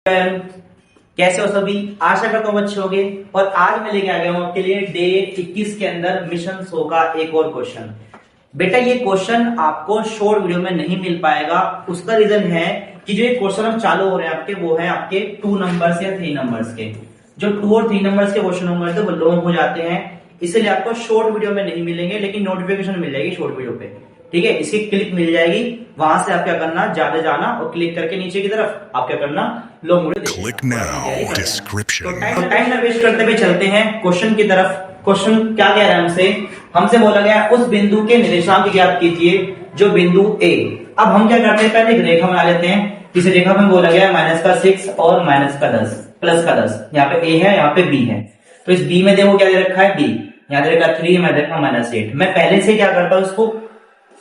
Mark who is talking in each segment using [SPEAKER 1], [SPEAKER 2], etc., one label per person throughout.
[SPEAKER 1] कैसे हो सभी। आशा करता हूँ अच्छे होंगे। और आज मैं लेके आ गया हूँ आपके लिए डे 21 के अंदर मिशन 100 का एक और क्वेश्चन। बेटा ये क्वेश्चन आपको शॉर्ट वीडियो में नहीं मिल पाएगा। उसका रीजन है कि जो ये क्वेश्चन हम चालू हो रहे हैं आपके, वो है आपके 2 नंबर्स या 3 नंबर्स के। जो 2 और 3 नंबर्स के क्वेश्चन होंगे तो वो लॉन्ग हो जाते हैं, इसलिए आपको शॉर्ट वीडियो में नहीं मिलेंगे, लेकिन नोटिफिकेशन मिल जाएगी शॉर्ट वीडियो पे। ठीक है, इसकी क्लिक मिल जाएगी, वहां से आप क्या करना, ज्यादा जाना और क्लिक करके नीचे की तरफ आप क्या करना, long video
[SPEAKER 2] Click now. Description.
[SPEAKER 1] तो टाइम ना वेस्ट करते हुए चलते हैं क्वेश्चन की तरफ। क्वेश्चन क्या कह रहा है हमसे बोला गया उस बिंदु के निर्देशांक ज्ञात कीजिए जो बिंदु ए। अब हम क्या करते हैं, पहले एक रेखा बना लेते हैं। इस रेखा में बोला गया -6 और -10 +10। यहाँ पे ए है, यहाँ पे बी है। तो इस बी में देखो क्या दे रखा है, बी यहाँ दे रखा 3, मैं देखा -8। मैं पहले से क्या करता हूँ, इसको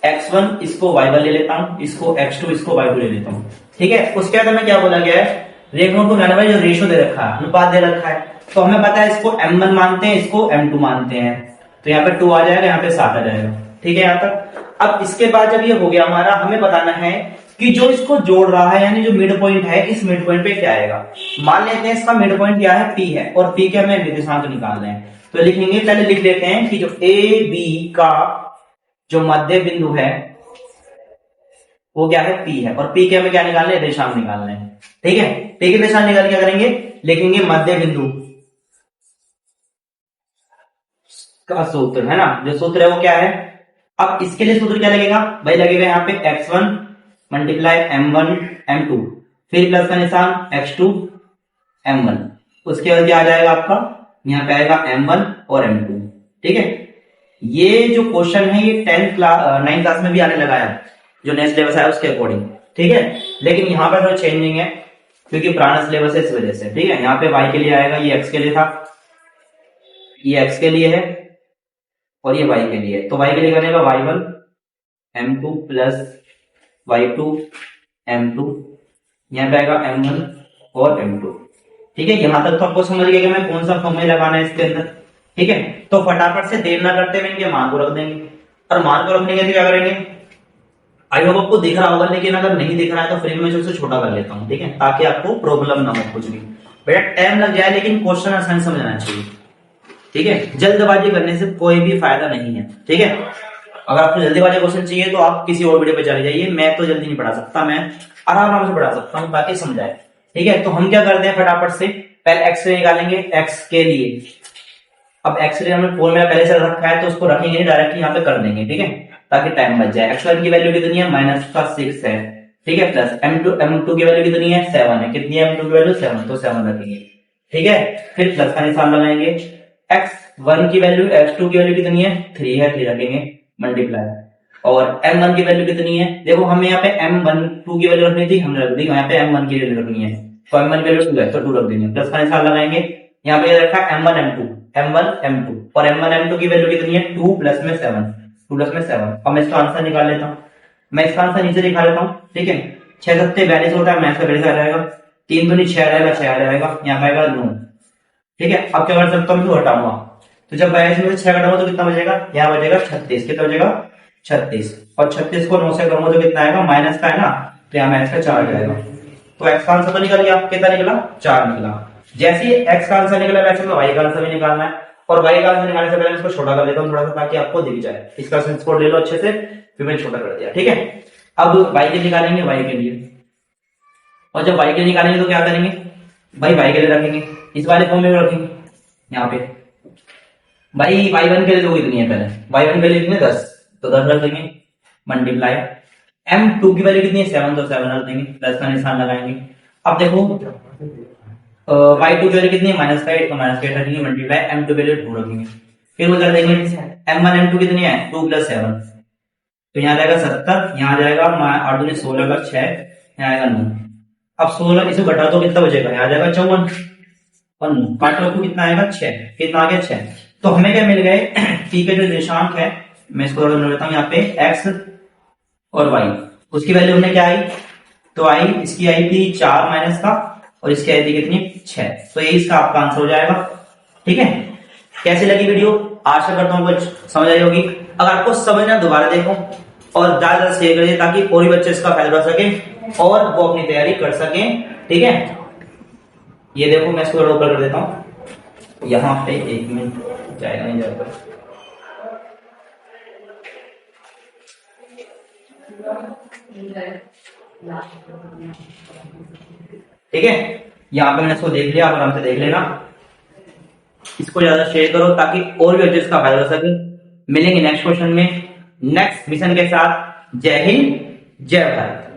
[SPEAKER 1] x1 इसको y1 ले लेता हूँ, इसको x2 इसको y2 ले लेता हूँ। ठीक है, उसके बाद हमें क्या बोला गया है, रेखाओं को मिलाने वाला जो रेशो दे रखा है, अनुपात दे रखा है, तो हमें पता है इसको m1 मानते हैं, इसको m2 मानते हैं। तो यहाँ पे 2 आ जाएगा, यहाँ पे 7 आ जाएगा। ठीक है यहाँ तक। अब इसके बाद जब ये हो गया हमारा, हमें बताना है कि जो इसको जोड़ रहा है यानी जो मिड पॉइंट है, इस मिड पॉइंट पे क्या आएगा। मान लेते हैं इसका मिड पॉइंट क्या है, P है, और P के हमें निर्देशांक निकालना है। तो लिखेंगे, पहले लिख लेते हैं कि जो ए बी का जो मध्य बिंदु है वो क्या है, P है, और P के हमें क्या निकालना है, निर्देशांक निकालना है। ठीक है, P के निर्देशांक निकाल क्या करेंगे, लिखेंगे मध्य बिंदु का सूत्र है ना, जो सूत्र है वो क्या है। अब इसके लिए सूत्र क्या लगेगा भाई, लगेगा यहाँ पे x1 मल्टीप्लाई m1 m2, फिर प्लस का निशान x2 m1। उसके बाद क्या आ जाएगा आपका, यहाँ पे आएगा m1 और m2। ठीक है, ये जो क्वेश्चन है ये 9th क्लास में भी आने लगा है, जो नेक्स्ट सिलेबस है उसके अकॉर्डिंग। ठीक है, लेकिन यहाँ पर थोड़ा चेंजिंग है क्योंकि पुराना सिलेबस है, इस वजह से। ठीक है, यहाँ पे y के लिए आएगा, ये x के लिए था, ये x के लिए है और ये y के लिए। तो y के लिए बनेगा y1 m2 plus y2 m2, यहाँ पे आएगा m1 और m2। ठीक है, यहां तक तो आपको समझ गया कि मैं कौन सा फॉर्मूला लगाना है इसके अंदर। ठीक है, तो फटाफट से देर ना करते हुए इनके मान को रख देंगे, और मान को रखने के लिए क्या करेंगे, आई होप आपको दिख रहा होगा, लेकिन अगर नहीं दिख रहा है तो फिर मैं उसे छोटा कर लेता हूँ। ठीक है, ताकि आपको प्रॉब्लम ना हो कुछ भी। बेटा टाइम लग जाए लेकिन क्वेश्चन आसानी समझ आना चाहिए। ठीक है, जल्दबाजी करने से कोई भी फायदा नहीं है। ठीक है, अगर आपको जल्दीबाजी क्वेश्चन चाहिए तो आप किसी और वीडियो पे चले जाइए, मैं तो जल्दी नहीं पढ़ा सकता, मैं आराम से पढ़ा सकता हूँ ताकि समझाए। ठीक है, तो हम क्या करते हैं, फटाफट से पहले एक्स रे निकालेंगे x के लिए। अब एक्स रे हमने फॉर्मूला पहले से रखा है तो उसको रखेंगे डायरेक्टली यहाँ पे कर देंगे। ठीक है, ताकि टाइम बच जाए। x1 की वैल्यू कितनी है, -6 है। ठीक है, प्लस m2 की वैल्यू कितनी है, 7 है। कितनी है m2 की वैल्यू, 7, तो 7 रखेंगे। ठीक है, फिर प्लस का निशान लगाएंगे। x1 की वैल्यू, x2 की वैल्यू कितनी है, 3 है, 3 रखेंगे, मल्टीप्लाई। और m1 की वैल्यू कितनी है, देखो हमें यहाँ पे m1 की वैल्यू रखनी थी, हमने रख दी, यहाँ पे m1 की वैल्यू रखनी है, तो m1 की वैल्यू 2 है तो 2 रख देंगे। प्लस का निशान लगाएंगे, यहाँ पे रखा m1 m2 और m1 m2 की वैल्यू कितनी है, 2 प्लस में 7, 2 प्लस में 7। अब मैं इसका आंसर निकाल लेता हूँ, मैं इसका आंसर नीचे दिखा लेता हूँ। ठीक है, 6 7 42 होता है, मैथ्स का वैल्यू आ जाएगा, 3 दूनी 6 रहेगा, 6 आ जाएगा, यहाँ पे आएगा 9। ठीक है, अब क्या कर सकता हूँ, हटाऊंगा, तो जब 42 में से 6 घटाऊंगा तो कितना बचेगा, यहाँ बचेगा 36। कितना बचेगा, 36। और 36 को 9 से करूंगा तो कितना आएगा, माइनस का है ना, तो यहाँ माइनस का 4 आ जाएगा। तो x का आंसर तो निकल गया, कितना निकला, 4 निकला। जैसे ही x का आंसर निकला, वैसे में y का आंसर भी निकालना है, और y का आंसर निकालने से पहले इसको छोटा कर लेता हूँ थोड़ा सा, ताकि आपको दिख जाए। इसका स्क्रीनशॉट ले लो अच्छे से, फिर मैंने छोटा कर दिया। ठीक है, अब y के निकालेंगे, y के लिए, और जब y के निकालेंगे तो क्या करेंगे भाई, y के लिए रखेंगे, इस वाले फॉर्म में रखेंगे। यहाँ पे भाई y1 के लिए तो कितनी है, पहले y1 के लिए कितने, 10, तो 10 रख देंगे, मल्टीप्लाई। m2 की वैल्यू कितनी है, 7, तो 7 रख देंगे, प्लस का निशान लगाएंगे। अब देखो y2 की वैल्यू कितनी है, -8, तो -8 रखेंगे, मल्टीप्लाई, m2 वैल्यू 2 रखेंगे, फिर वो कर देंगे। m1 m2 कितनी है, 2 प्लस 7, तो यहाँ जाएगा 70, यहाँ जाएगा 8 दूनी 16 का 6, यहाँ आएगा 9। अब 16 इसे घटा दो, कितना बचेगा, यहाँ जाएगा 54, और 9 काटो तो कितना आएगा, 6। कितना आ गया, 6। तो हमें क्या मिल गए, p के जो निर्देशांक है, मैं इसको लेता हूँ यहाँ पे x और y, उसकी वैल्यू हमने क्या आई, तो आई इसकी आई थी 4 माइनस का, और इसकी आई थी कितनी, 6। तो ये इसका आपका आंसर हो जाएगा। ठीक है, कैसी लगी वीडियो, आशा करता हूँ कुछ समझ आई होगी। अगर आपको समझना, दोबारा देखो और ज्यादा शेयर करिए, ताकि और भी बच्चे इसका फायदा उठा सके और वो अपनी तैयारी कर सके। ठीक है, ये देखो मैं इसको थोड़ा ऊपर कर देता हूँ, यहाँ पे 1 मिनट जाएगा नहीं जाएगा, ठीक है। यहाँ पे मैंने इसको देख लिया, आप आराम से देख लेना। इसको ज्यादा शेयर करो ताकि और भी बच्चे इसका फायदा हो सके। मिलेंगे नेक्स्ट क्वेश्चन में नेक्स्ट मिशन के साथ। जय हिंद, जय भारत।